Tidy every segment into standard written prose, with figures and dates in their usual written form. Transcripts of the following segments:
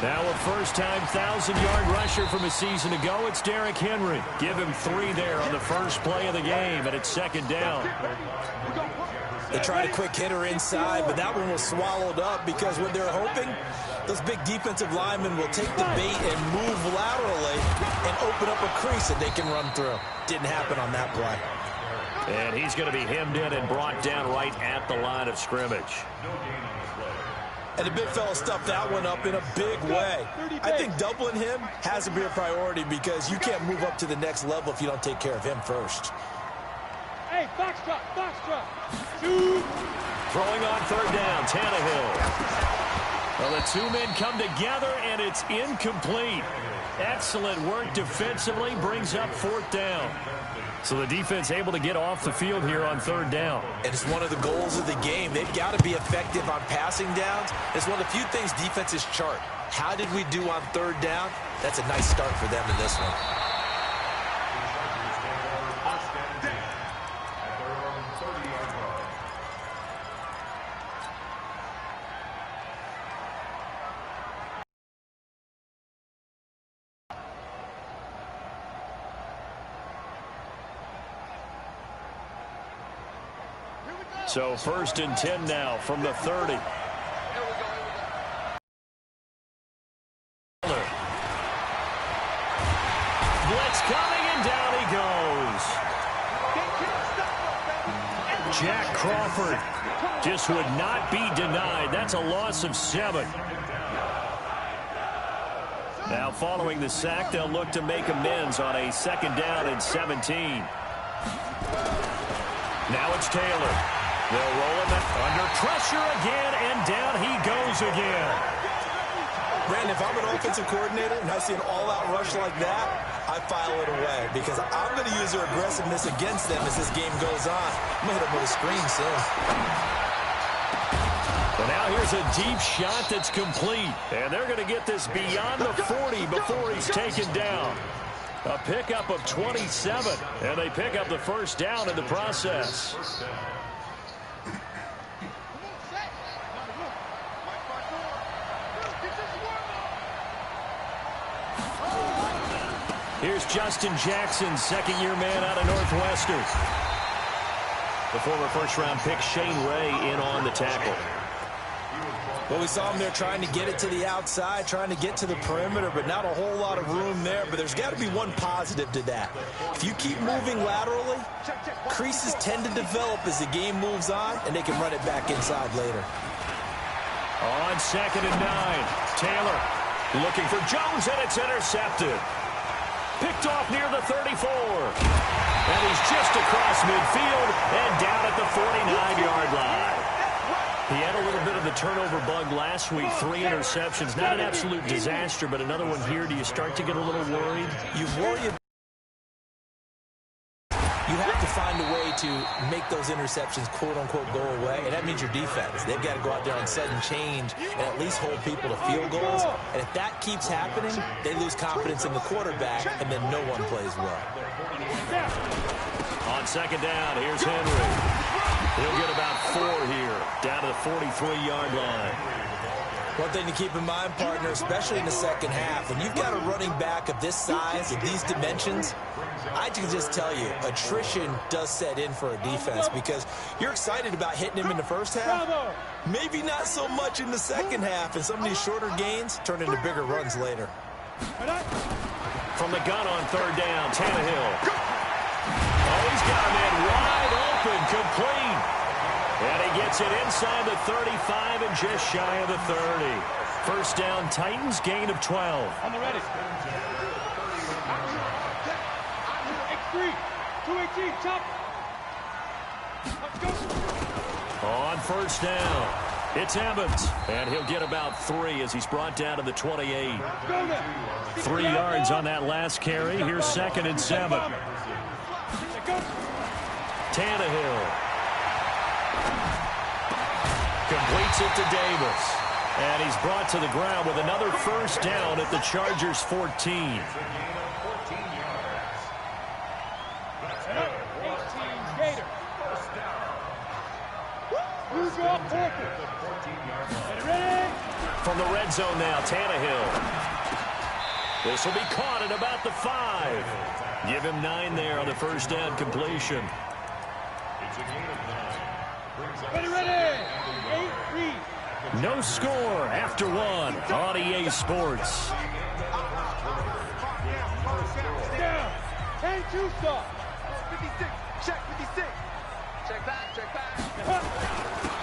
Now a first-time 1,000-yard rusher from a season ago. It's Derrick Henry. Give him 3 there on the first play of the game, and it's second down. They tried a quick hitter inside, but that one was swallowed up because what they're hoping, those big defensive linemen will take the bait and move laterally and open up a crease that they can run through. Didn't happen on that play. And he's going to be hemmed in and brought down right at the line of scrimmage. And the big fella stuffed that one up in a big way. I think doubling him has to be a priority because you can't move up to the next level if you don't take care of him first. Hey, box drop, box drop. Shoot. Throwing on third down, Tannehill. Well, the 2 men come together, and it's incomplete. Excellent work defensively, brings up 4th down. So the defense able to get off the field here on third down. And it's one of the goals of the game. They've got to be effective on passing downs. It's one of the few things defenses chart. How did we do on third down? That's a nice start for them in this one. So 1st and 10 now from the 30. Blitz coming, and down he goes. Jack Crawford just would not be denied. That's a loss of 7. Now following the sack, they'll look to make amends on a 2nd down and 17. Now it's Taylor. They'll roll him under pressure again, and down he goes again. Brandon, if I'm an offensive coordinator and I see an all-out rush like that, I file it away because I'm going to use their aggressiveness against them as this game goes on. I'm going to hit them with a screen soon. Well, now here's a deep shot that's complete, and they're going to get this beyond the 40 before he's taken down. A pickup of 27, and they pick up the first down in the process. Here's Justin Jackson, 2nd-year man out of Northwestern. The former first-round pick Shane Ray in on the tackle. Well, we saw him there trying to get it to the outside, trying to get to the perimeter, but not a whole lot of room there. But there's got to be one positive to that. If you keep moving laterally, creases tend to develop as the game moves on, and they can run it back inside later. On 2nd and 9, Taylor looking for Jones, and it's intercepted. Picked off near the 34. And he's just across midfield and down at the 49-yard line. He had a little bit of the turnover bug last week, 3 interceptions. Not an absolute disaster, but another one here. Do you start to get a little worried? You worry about you have to find a way to make those interceptions, quote-unquote, go away, and that means your defense. They've got to go out there on sudden change and at least hold people to field goals. And if that keeps happening, they lose confidence in the quarterback, and then no one plays well. On 2nd down, here's Henry. He'll get about 4 here, down to the 43-yard line. One thing to keep in mind, partner, especially in the second half, when you've got a running back of this size, of these dimensions, I can just tell you, attrition does set in for a defense because you're excited about hitting him in the first half. Maybe not so much in the second half, and some of these shorter gains turn into bigger runs later. From the gun on 3rd down, Tannehill. Oh, he's got a man wide open, complete. And he gets it inside the 35 and just shy of the 30. First down, Titans, gain of 12. On the ready. X3, 218, chop. Let's go. On 1st down, it's Evans. And he'll get about 3 as he's brought down to the 28. 3 yards on that last carry. Here's 2nd and 7. Tannehill completes it to Davis. And he's brought to the ground with another first down at the Chargers' 14. From the red zone now, Tannehill. This will be caught at about the 5. Give him 9 there on the first down completion. Ready. 8-3. No score after 1 on EA Sports. Down. 10-2 stop. 56. Check 56. Check back.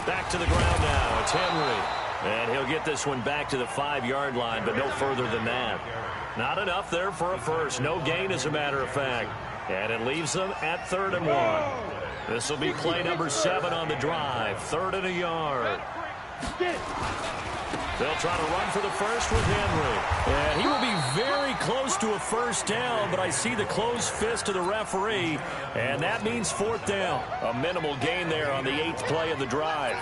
Back to the ground now. It's Henry. And he'll get this one back to the 5-yard line, but no further than that. Not enough there for a first. No gain, as a matter of fact. And it leaves them at 3rd and 1. This will be play number 7 on the drive. 3rd and a yard. They'll try to run for the first with Henry. And he will be very close to a first down, but I see the closed fist of the referee, and that means 4th down. A minimal gain there on the 8th play of the drive.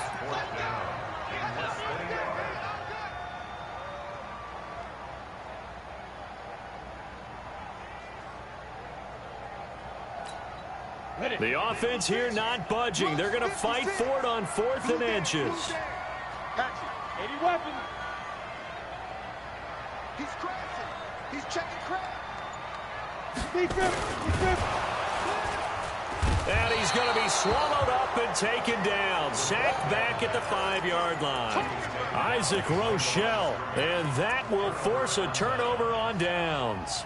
The offense here not budging. They're going to fight for it on 4th and inches. 80 weapons. He's crashing. He's checking crash. Defense. And he's going to be swallowed up and taken down. Sacked back at the 5-yard line. Isaac Rochelle. And that will force a turnover on downs.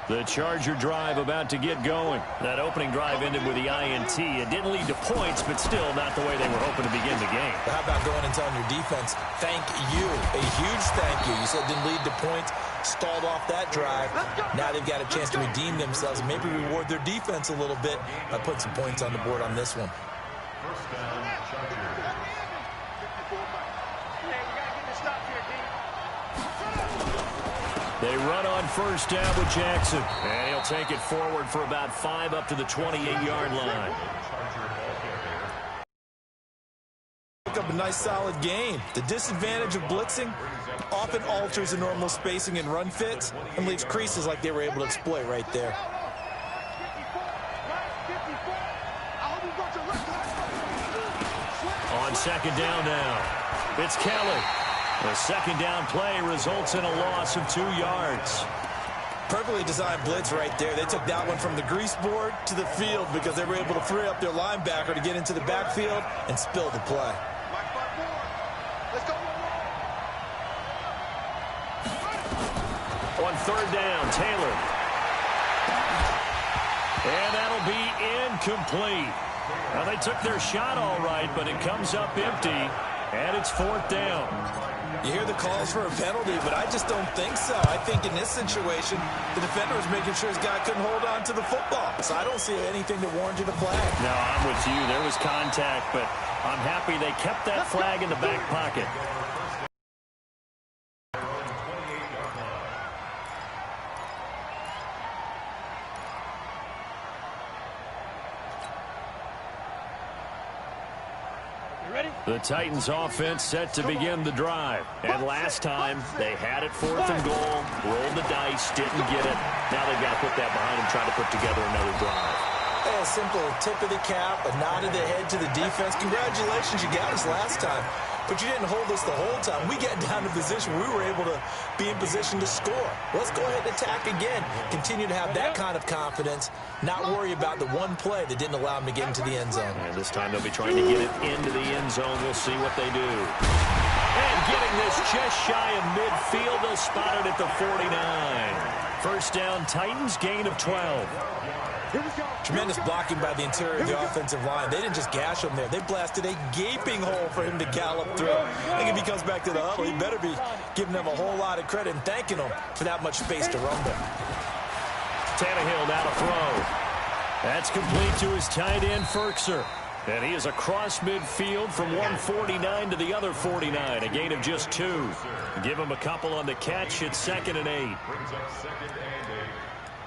The Charger drive about to get going. That opening drive ended with the INT. It didn't lead to points, but still not the way they were hoping to begin the game. How about going and telling your defense, thank you, a huge thank you. You said it didn't lead to points, stalled off that drive. Now they've got a chance to redeem themselves and maybe reward their defense a little bit by putting some points on the board on this one. They run on first down with Jackson. And he'll take it forward for about 5 up to the 28-yard line. Pick up a nice solid game. The disadvantage of blitzing often alters the normal spacing and run fits and leaves creases like they were able to exploit right there. On second down now, it's Kelly. The second down play results in a loss of 2 yards. Perfectly designed blitz right there. They took that one from the grease board to the field because they were able to free up their linebacker to get into the backfield and spill the play. On 3rd down, Taylor. And that'll be incomplete. Now, they took their shot all right, but it comes up empty, and it's 4th down. You hear the calls for a penalty, but I just don't think so. I think in this situation, the defender was making sure his guy couldn't hold on to the football. So I don't see anything that warranted a flag. No, I'm with you. There was contact, but I'm happy they kept that flag in the back pocket. The Titans offense set to begin the drive. And last time, they had it 4th and goal, rolled the dice, didn't get it. Now they've got to put that behind them, try to put together another drive. A simple tip of the cap, a nod of the head to the defense. Congratulations, you got us last time. But you didn't hold us the whole time. We got down to position. We were able to be in position to score. Let's go ahead and attack again. Continue to have that kind of confidence. Not worry about the one play that didn't allow them to get into the end zone. And this time they'll be trying to get it into the end zone. We'll see what they do. And getting this just shy of midfield, they'll spot it at the 49. First down, Titans, gain of 12. Tremendous blocking by the interior of the offensive line. They didn't just gash him there. They blasted a gaping hole for him to gallop through. I think if he comes back to the huddle, he better be giving them a whole lot of credit and thanking them for that much space to run there. Tannehill now to throw. That's complete to his tight end, Ferkser. And he is across midfield from 149 to the other 49. A gain of just 2. Give him a couple on the catch. It's 2nd and 8. Brings up 2nd and 8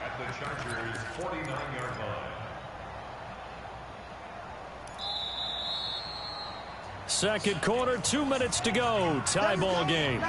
at the Chargers' 49-yard line. Second quarter, 2 minutes to go. Tie ball game.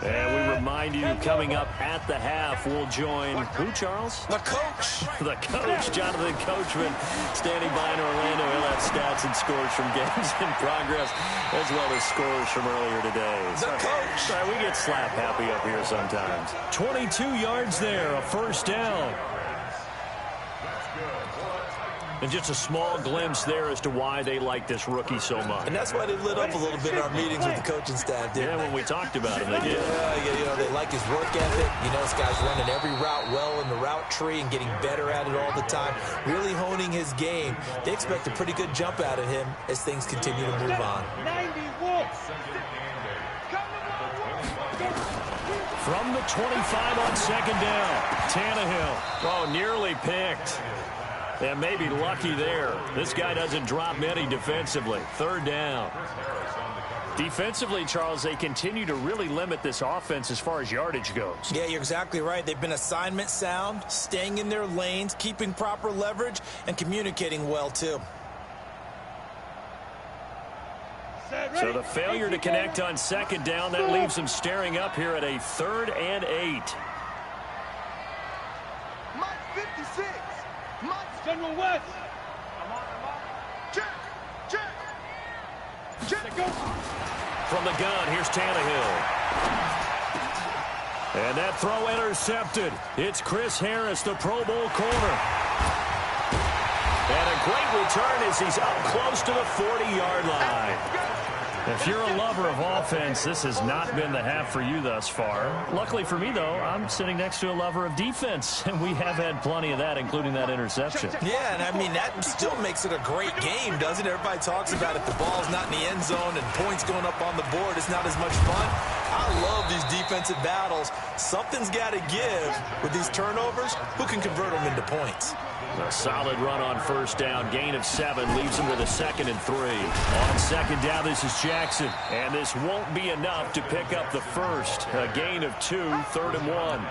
And we remind you, coming up at the half, we'll join who, Charles? The coach. The coach, Jonathan Coachman, standing by in Orlando. He'll have stats and scores from games in progress, as well as scores from earlier today. The coach. Sorry, we get slap happy up here sometimes. 22 yards there, a first down. And just a small glimpse there as to why they like this rookie so much. And that's why they lit up a little bit in our meetings with the coaching staff, didn't they? When we talked about him, they did. Yeah, you know, they like his work ethic. You know, this guy's running every route well in the route tree and getting better at it all the time, really honing his game. They expect a pretty good jump out of him as things continue to move on. 91. From the 25 on second down, Tannehill. Oh, nearly picked. And maybe lucky there. This guy doesn't drop many defensively. Third down. Defensively, Charles, they continue to really limit this offense as far as yardage goes. Yeah, you're exactly right. They've been assignment sound, staying in their lanes, keeping proper leverage, and communicating well, too. So the failure to connect on second down, that leaves them staring up here at a 3rd and 8. Mike 56. General West. Check. From the gun, here's Tannehill. And that throw intercepted. It's Chris Harris, the Pro Bowl corner. And a great return as he's up close to the 40-yard line. If you're a lover of offense, this has not been the half for you thus far. Luckily for me, though, I'm sitting next to a lover of defense, and we have had plenty of that, including that interception. Yeah, and I mean, that still makes it a great game, doesn't it? Everybody talks about it. The ball's not in the end zone and points going up on the board. It's not as much fun. I love these defensive battles. Something's got to give with these turnovers. Who can convert them into points? A solid run on first down. Gain of 7 leaves him with a 2nd and 3. On second down, this is Jackson. And this won't be enough to pick up the first. A gain of 2, 3rd and 1.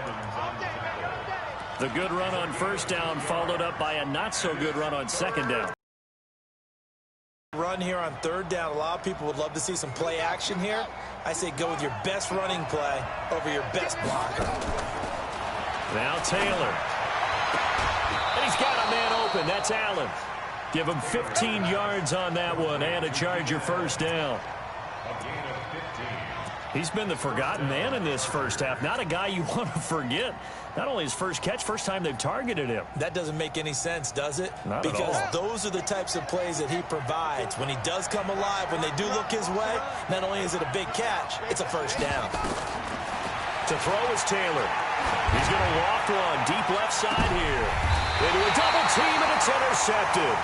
The good run on first down followed up by a not-so-good run on second down. Run here on third down. A lot of people would love to see some play action here. I say go with your best running play over your best blocker. Now Taylor. And he's got a man open. That's Allen. Give him 15 yards on that one and a Charger first down. He's been the forgotten man in this first half. Not a guy you want to forget. Not only his first catch, first time they've targeted him. That doesn't make any sense, does it? Not because at all. Those are the types of plays that he provides. When he does come alive, when they do look his way, not only is it a big catch, it's a first down. To throw is Taylor. He's going to loft one deep left side here. Into a double team, and it's intercepted.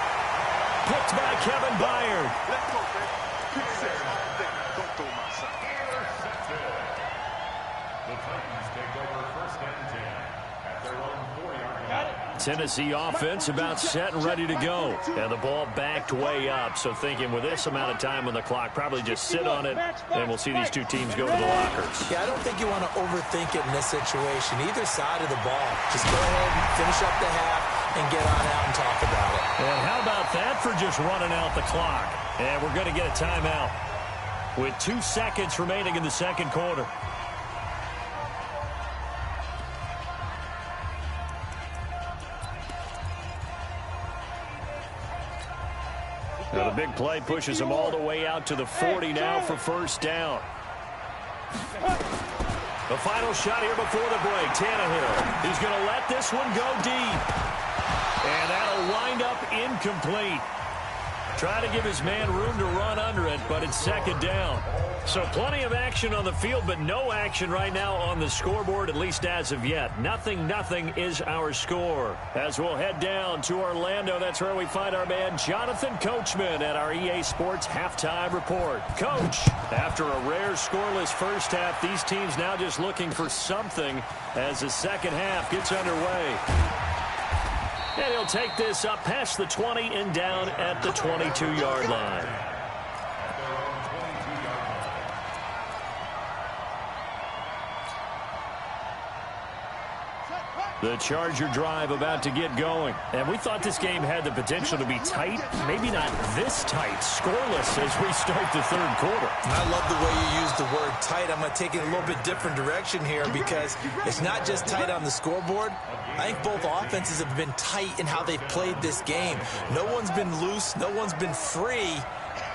Picked by Kevin Byard. Let's go, man. Pick 6 all day. Don't throw my son. The Titans take over 1st and 10 at their own 4-yard line. Tennessee offense about set and ready to go. And the ball backed way up. So thinking with this amount of time on the clock, probably just sit on it, and we'll see these two teams go to the lockers. Yeah, I don't think you want to overthink it in this situation. Either side of the ball. Just go ahead and finish up the half and get on out and talk about it. And how about that for just running out the clock? And we're going to get a timeout with 2 seconds remaining in the second quarter. Now the big play pushes him all the way out to the 40 now for first down. The final shot here before the break. Tannehill. He's going to let this one go deep. And that'll wind up incomplete. Try to give his man room to run under it, but it's second down. So plenty of action on the field, but no action right now on the scoreboard, at least as of yet. 0-0 is our score. As we'll head down to Orlando, that's where we find our man Jonathan Coachman at our EA Sports Halftime Report. Coach, after a rare scoreless first half, these teams now just looking for something as the second half gets underway. And he'll take this up past the 20 and down at the 22-yard line. The Charger drive about to get going. And we thought this game had the potential to be tight. Maybe not this tight. Scoreless as we start the third quarter. I love the way you use the word tight. I'm going to take it a little bit different direction here because it's not just tight on the scoreboard. I think both offenses have been tight in how they've played this game. No one's been loose. No one's been free.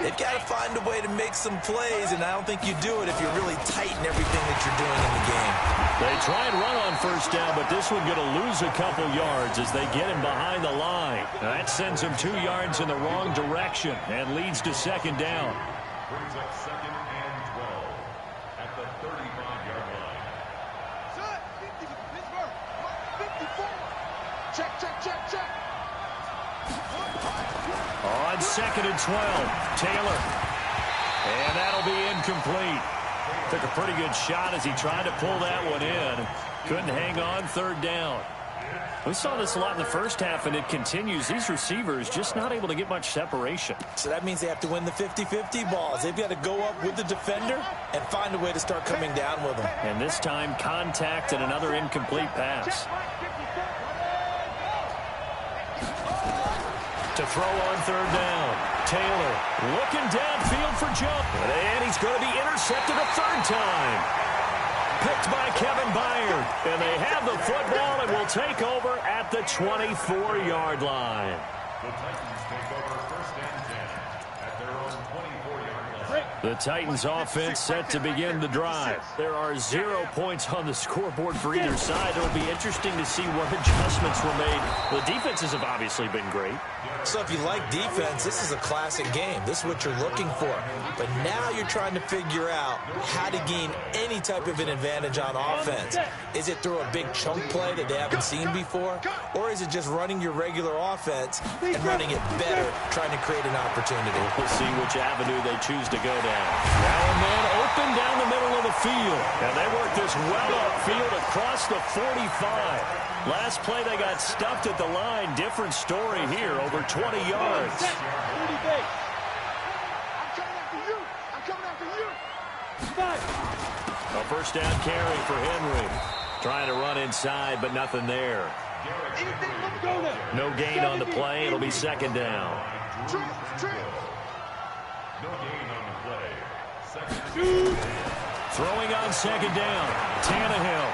They've got to find a way to make some plays, and I don't think you do it if you're really tight in everything that you're doing in the game. They try and run on first down, but this one going to lose a couple yards as they get him behind the line. That sends him 2 yards in the wrong direction and leads to second down. Brings up 2nd and 12 at the 35-yard line. Set. 50, Pittsburgh. 54. Check, check, check, check. On 2nd and 12, Taylor. And that'll be incomplete. Took a pretty good shot as he tried to pull that one in. Couldn't hang on, third down. We saw this a lot in the first half, and it continues. These receivers just not able to get much separation. So that means they have to win the 50-50 balls. They've got to go up with the defender and find a way to start coming down with them. And this time, contact and another incomplete pass. To throw on third down. Taylor looking downfield for jump. And he's going to be intercepted a third time. Picked by Kevin Byard. And they have the football and will take over at the 24-yard line. The Titans take over 1st and 10 at their own 24-yard line. The Titans offense set to begin the drive. There are 0 points on the scoreboard for either side. It'll be interesting to see what adjustments were made. The defenses have obviously been great. So if you like defense, this is a classic game. This is what you're looking for. But now you're trying to figure out how to gain any type of an advantage on offense. Is it through a big chunk play that they haven't seen before? Or is it just running your regular offense and running it better, trying to create an opportunity? We'll see which avenue they choose to go down. Now and then open down the middle of the field. And they work this well upfield across the 45. Last play they got stuffed at the line. Different story here, over 20 yards. I'm coming after you. I'm coming after you. A first down carry for Henry. Trying to run inside, but nothing there. No gain on the play. It'll be second down. No gain on the play. Throwing on second down. Tannehill.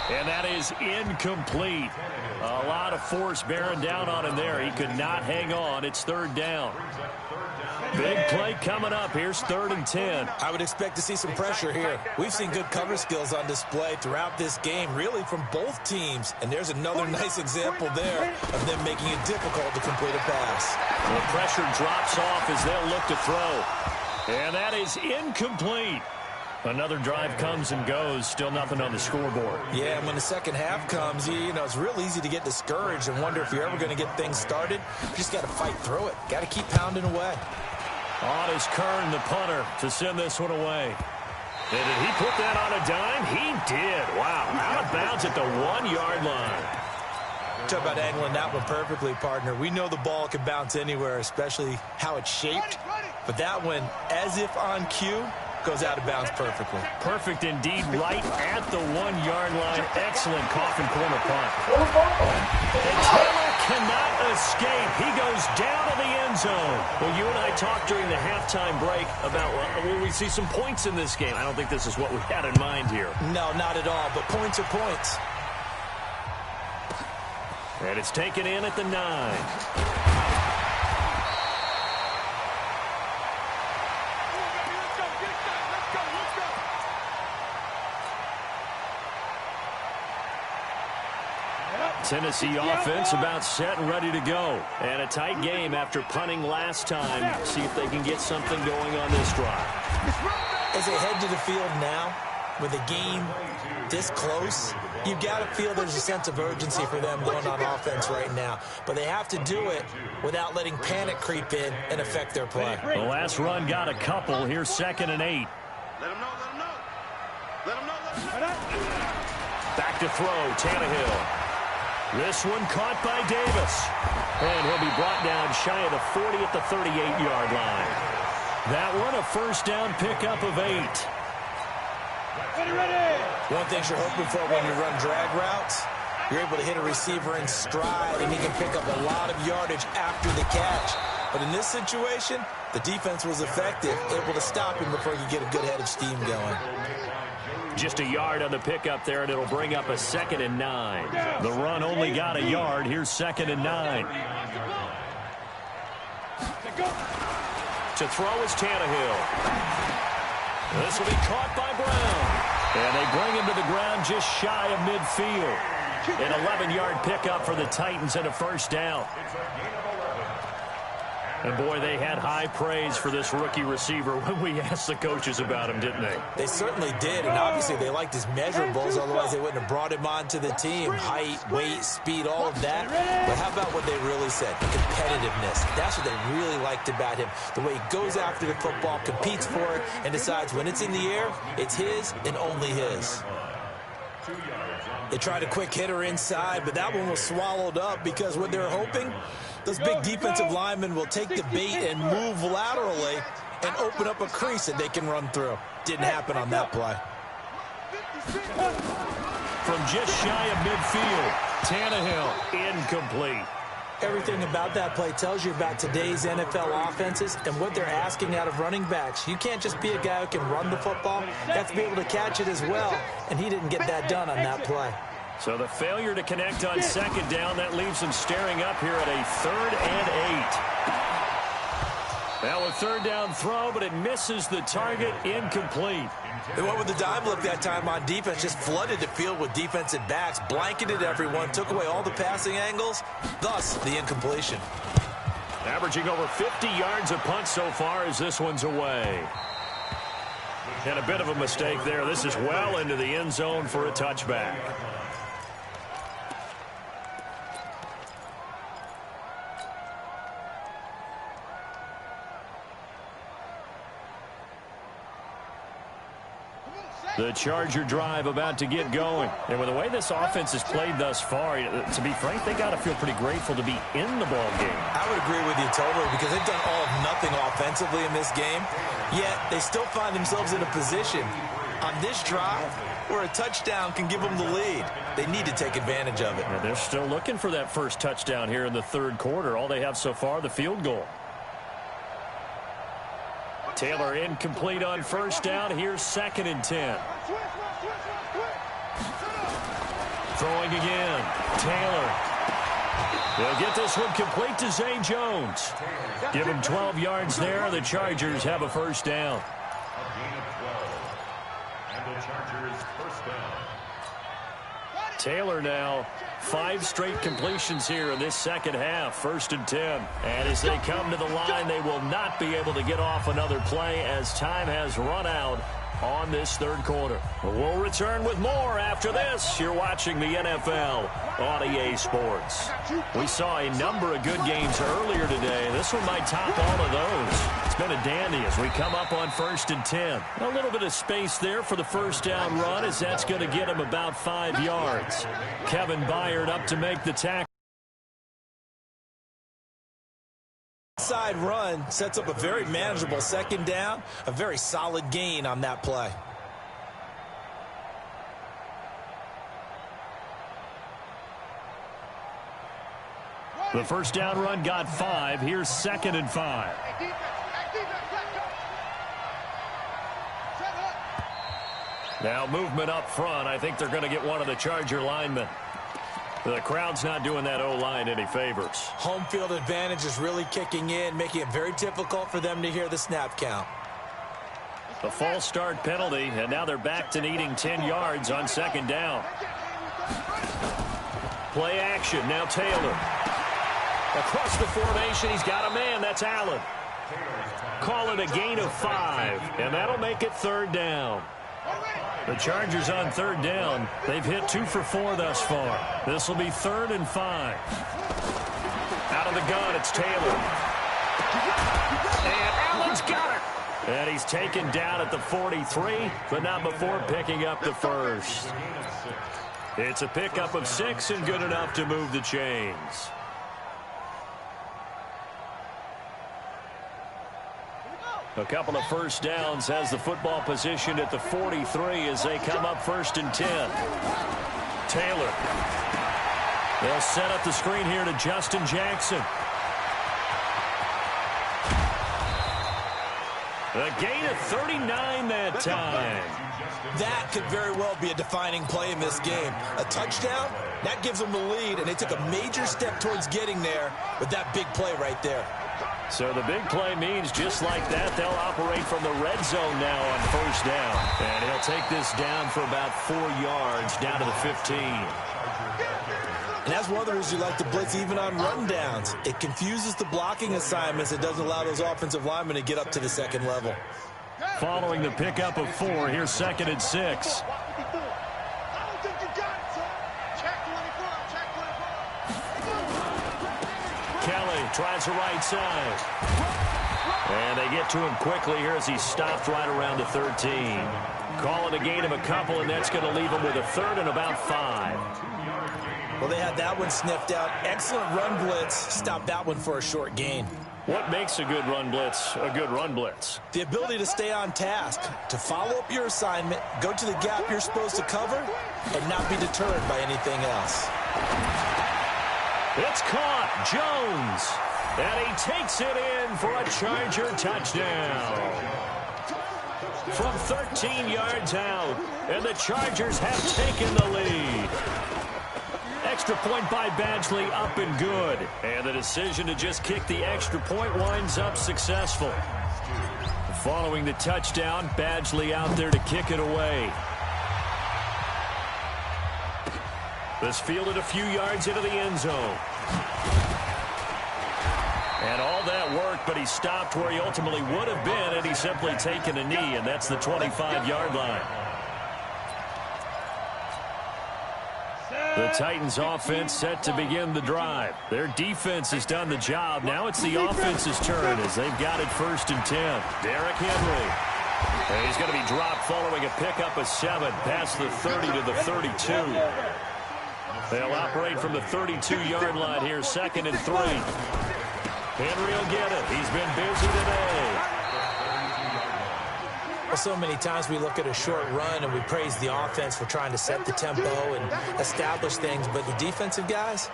And that is incomplete. A lot of force bearing down on him there. He could not hang on. It's third down. Big play coming up. Here's 3rd and 10. I would expect to see some pressure here. We've seen good cover skills on display throughout this game, really from both teams. And there's another nice example there of them making it difficult to complete a pass. The pressure drops off as they'll look to throw. And that is incomplete. Another drive comes and goes. Still nothing on the scoreboard. Yeah, and when the second half comes, you know, it's real easy to get discouraged and wonder if you're ever going to get things started. You just got to fight through it. Got to keep pounding away. On is Kern, the punter, to send this one away. And did he put that on a dime? He did. Wow. Out of bounds at the 1-yard line. Talk about angling that one perfectly, partner. We know the ball can bounce anywhere, especially how it's shaped. But that one, as if on cue, goes out of bounds perfectly. Perfect indeed, right at the 1-yard line. Excellent coffin corner punt. And Taylor cannot escape. He goes down to the end zone. Well, you and I talked during the halftime break about, will we see some points in this game? I don't think this is what we had in mind here. No, not at all, but points are points. And it's taken in at the 9. Tennessee offense about set and ready to go. And a tight game after punting last time. See if they can get something going on this drive. As they head to the field now, with the game this close, you've got to feel there's a sense of urgency for them going on offense right now. But they have to do it without letting panic creep in and affect their play. The last run got a couple. Here's 2nd and 8. Let him know, let him know. Let him know, let him know. Back to throw, Tannehill. This one caught by Davis. And he'll be brought down shy of the 40 at the 38-yard line. That one a first down pickup of 8. One thing you're hoping for when you run drag routes, you're able to hit a receiver in stride, and he can pick up a lot of yardage after the catch. But in this situation, the defense was effective, able to stop him before he could get a good head of steam going. Just a yard on the pickup there, and it'll bring up a 2nd and 9. The run only got a yard. Here's 2nd and 9. To throw is Tannehill. This will be caught by Brown. And they bring him to the ground just shy of midfield. An 11-yard pickup for the Titans and a first down. And, boy, they had high praise for this rookie receiver when we asked the coaches about him, didn't they? They certainly did, and obviously they liked his measurables, otherwise they wouldn't have brought him onto the team. Height, weight, speed, all of that. But how about what they really said? Competitiveness. That's what they really liked about him. The way he goes after the football, competes for it, and decides when it's in the air, it's his and only his. They tried a quick hitter inside, but that one was swallowed up because what they're hoping, those big defensive linemen will take the bait and move laterally and open up a crease that they can run through. Didn't happen on that play. From just shy of midfield, Tannehill incomplete. Everything about that play tells you about today's NFL offenses and what they're asking out of running backs. You can't just be a guy who can run the football. You have to be able to catch it as well, and he didn't get that done on that play. So the failure to connect on 2nd down, that leaves them staring up here at a 3rd and 8. Now a 3rd down throw, but it misses the target, incomplete. They went with the dime look that time on defense, just flooded the field with defensive backs, blanketed everyone, took away all the passing angles, thus the incompletion. Averaging over 50 yards a punt so far as this one's away. And a bit of a mistake there. This is well into the end zone for a touchback. The Charger drive about to get going. And with the way this offense has played thus far, to be frank, they got to feel pretty grateful to be in the ball game. I would agree with you totally because they've done all of nothing offensively in this game, yet they still find themselves in a position on this drive where a touchdown can give them the lead. They need to take advantage of it. And they're still looking for that first touchdown here in the 3rd quarter. All they have so far, the field goal. Taylor incomplete on 1st down. Here's 2nd and 10. Throwing again. Taylor. They'll get this one complete to Zay Jones. Give him 12 yards there. The Chargers have a first down. A gain of 12. And the Chargers first down. Taylor now 5 straight completions here in this 2nd half. 1st and 10. And as they come to the line, they will not be able to get off another play as time has run out on this 3rd quarter. We'll return with more after this. You're watching the NFL on EA Sports. We saw a number of good games earlier today. This one might top all of those. It's been a dandy as we come up on 1st and 10. A little bit of space there for the first down run as that's going to get him about 5 yards. Kevin Byard up to make the tackle. Side run sets up a very manageable 2nd down, a very solid gain on that play. The first down run got 5. Here's 2nd and 5. Now movement up front. I think they're going to get one of the Charger linemen. The crowd's not doing that O-line any favors. Home field advantage is really kicking in, making it very difficult for them to hear the snap count. A false start penalty, and now they're back to needing 10 yards on 2nd down. Play action, now Taylor. Across the formation, he's got a man, that's Allen. Call it a gain of 5, and that'll make it 3rd down. The Chargers on 3rd down. They've hit 2 for 4 thus far. This will be 3rd and 5. Out of the gun, it's Taylor. And Allen's got it. And he's taken down at the 43, but not before picking up the first. It's a pickup of 6 and good enough to move the chains. A couple of first downs has the football positioned at the 43 as they come up 1st and 10. Taylor. They'll set up the screen here to Justin Jackson. A gain of 39 that time. That could very well be a defining play in this game. A touchdown, that gives them the lead, and they took a major step towards getting there with that big play right there. So the big play means just like that, they'll operate from the red zone now on 1st down. And he'll take this down for about 4 yards down to the 15. And that's one of the reasons you like to blitz even on run downs. It confuses the blocking assignments. It doesn't allow those offensive linemen to get up to the second level. Following the pickup of 4, here's 2nd and 6. Kelly tries the right side. And they get to him quickly here as he's stopped right around the 13. Calling a gain of a couple, and that's going to leave him with a 3rd and about 5. Well, they had that one sniffed out. Excellent run blitz. Stopped that one for a short gain. What makes a good run blitz a good run blitz? The ability to stay on task, to follow up your assignment, go to the gap you're supposed to cover, and not be deterred by anything else. It's caught. Jones. And he takes it in for a Charger touchdown. From 13 yards out, and the Chargers have taken the lead. Extra point by Badgley, up and good. And the decision to just kick the extra point winds up successful. Following the touchdown, Badgley out there to kick it away. This fielded a few yards into the end zone. And all that work, but he stopped where he ultimately would have been had he simply taken a knee, and that's the 25-yard line. The Titans offense set to begin the drive. Their defense has done the job. Now it's the offense's turn as they've got it 1st and 10. Derrick Henry. And he's going to be dropped following a pickup of 7 past the 30 to the 32. They'll operate from the 32-yard line here, 2nd and 3. Henry will get it. He's been busy today. Well, so many times we look at a short run and we praise the offense for trying to set the tempo and establish things, but the defensive guys,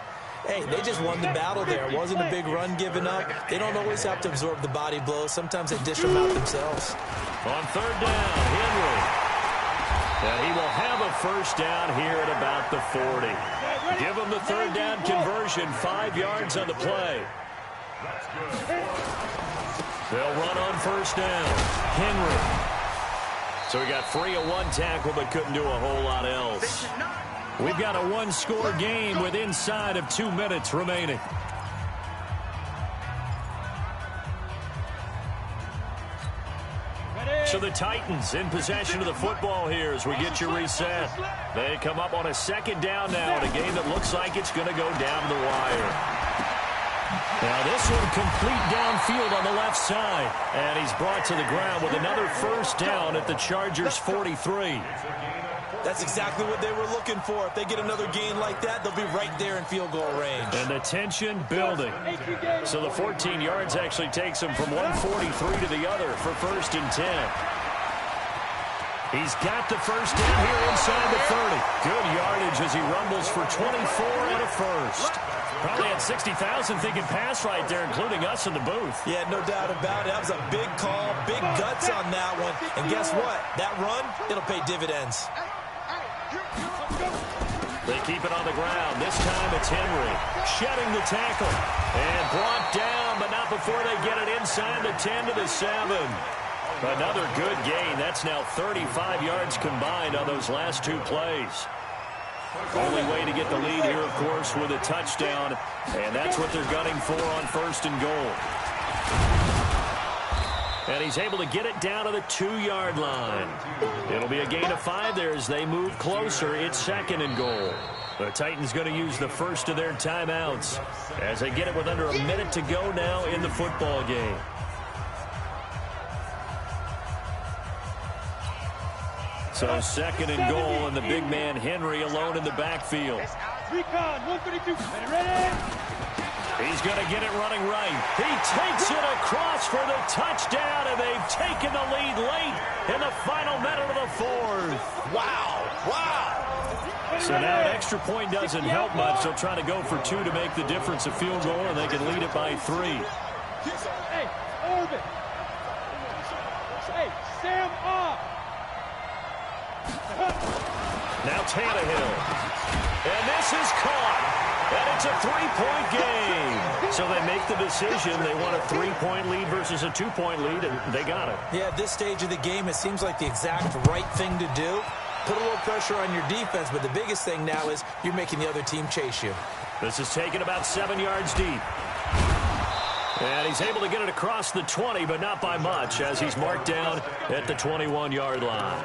hey, they just won the battle there. It wasn't a big run given up. They don't always have to absorb the body blows. Sometimes they dish them out themselves. On 3rd down, Henry. And he will have a 1st down here at about the 40. Give him the 3rd down conversion, 5 yards on the play. They'll run on 1st down. Henry. So he got free of 1 tackle but couldn't do a whole lot else. We've got a 1-score game with inside of 2 minutes remaining. So the Titans in possession of the football here as we get you reset. They come up on a 2nd down now in a game that looks like it's going to go down the wire. Now this one complete downfield on the left side. And he's brought to the ground with another 1st down at the Chargers 43. That's exactly what they were looking for. If they get another gain like that, they'll be right there in field goal range. And the tension building. So the 14 yards actually takes him from 143 to the other for 1st and 10. He's got the 1st down here inside the 30. Good yardage as he rumbles for 24 out of 1st. Probably had 60,000 thinking pass right there, including us in the booth. Yeah, no doubt about it. That was a big call, big guts on that one. And guess what? That run, it'll pay dividends. They keep it on the ground. This time it's Henry shedding the tackle. And brought down, but not before they get it inside the 10 to the 7. Another good gain. That's now 35 yards combined on those last 2 plays. Only way to get the lead here, of course, with a touchdown. And that's what they're gunning for on 1st and goal. And he's able to get it down to the 2-yard line. It'll be a gain of 5 there as they move closer. It's 2nd and goal. The Titans going to use the first of their timeouts as they get it with under a minute to go now in the football game. So 2nd and goal, and the big man Henry alone in the backfield. Recon, 132. Ready? He's going to get it running right. He takes it across for the touchdown, and they've taken the lead late in the final minute of the fourth. Wow. Wow. So now an extra point doesn't help much. They'll try to go for 2 to make the difference a field goal, and they can lead it by 3. Hey, Orbit. Hey, Sam up. Now Tannehill. And this is caught. And it's a 3-point game. So they make the decision. They want a 3-point lead versus a 2-point lead, and they got it. Yeah, at this stage of the game, it seems like the exact right thing to do. Put a little pressure on your defense, but the biggest thing now is you're making the other team chase you. This is taken about 7 yards deep. And he's able to get it across the 20, but not by much, as he's marked down at the 21-yard line.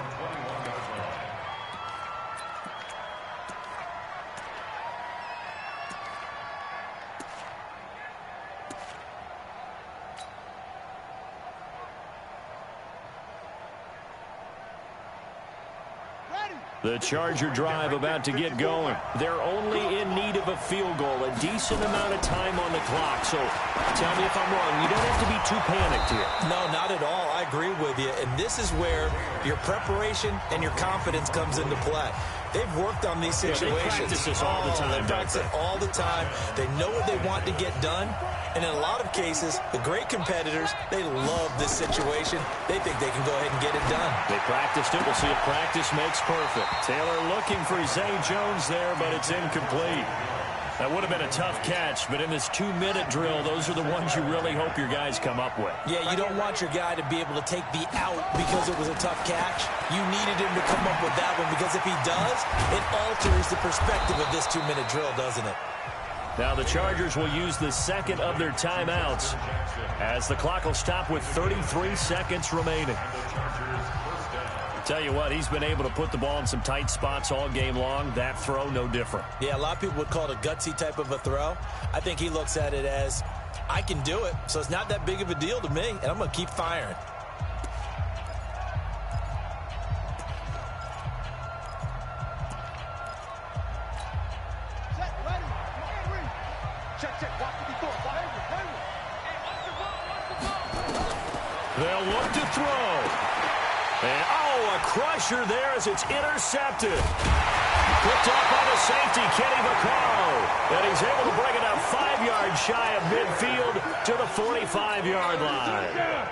The Charger drive about to get going. They're only in need of a field goal, a decent amount of time on the clock. So tell me if I'm wrong. You don't have to be too panicked here. No, not at all. I agree with you. And this is where your preparation and your confidence comes into play. They've worked on these situations. They practice this all the time. They practice it all the time. They know what they want to get done. And in a lot of cases, the great competitors, they love this situation. They think they can go ahead and get it done. They practiced it. We'll see if practice makes perfect. Taylor looking for Zay Jones there, but it's incomplete. That would have been a tough catch, but in this 2-minute drill, those are the ones you really hope your guys come up with. Yeah, you don't want your guy to be able to take the out because it was a tough catch. You needed him to come up with that one, because if he does, it alters the perspective of this 2-minute drill, doesn't it? Now the Chargers will use the second of their timeouts as the clock will stop with 33 seconds remaining. Tell you what, he's been able to put the ball in some tight spots all game long. That throw, no different. Yeah, a lot of people would call it a gutsy type of a throw. I think he looks at it as, I can do it, so it's not that big of a deal to me, and I'm going to keep firing. They'll look to throw. And, oh, a crusher there as it's intercepted. Picked up by the safety, Kenny Vaccaro. And he's able to bring it up 5 yards shy of midfield to the 45-yard line.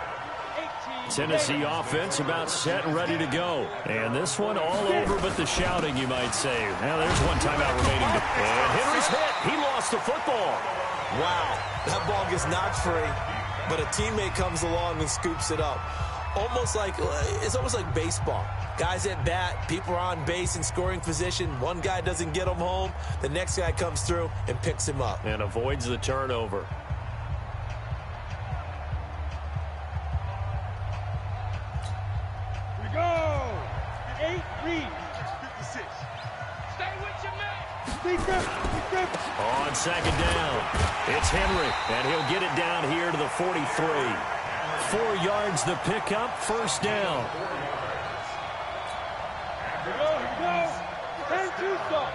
Tennessee offense about set and ready to go. And this one all over but the shouting, you might say. Now there's one timeout remaining. And Henry's hit. He lost the football. Wow, that ball gets knocked free, but a teammate comes along and scoops it up. It's almost like baseball. Guys at bat, people are on base in scoring position. One guy doesn't get him home. The next guy comes through and picks him up. And avoids the turnover. Here we go. 8 reads. 56. Stay with your man. On second down, it's Henry, and he'll get it down here to the 43. 4 yards the pickup, first down. Here we go. 10-2 stop.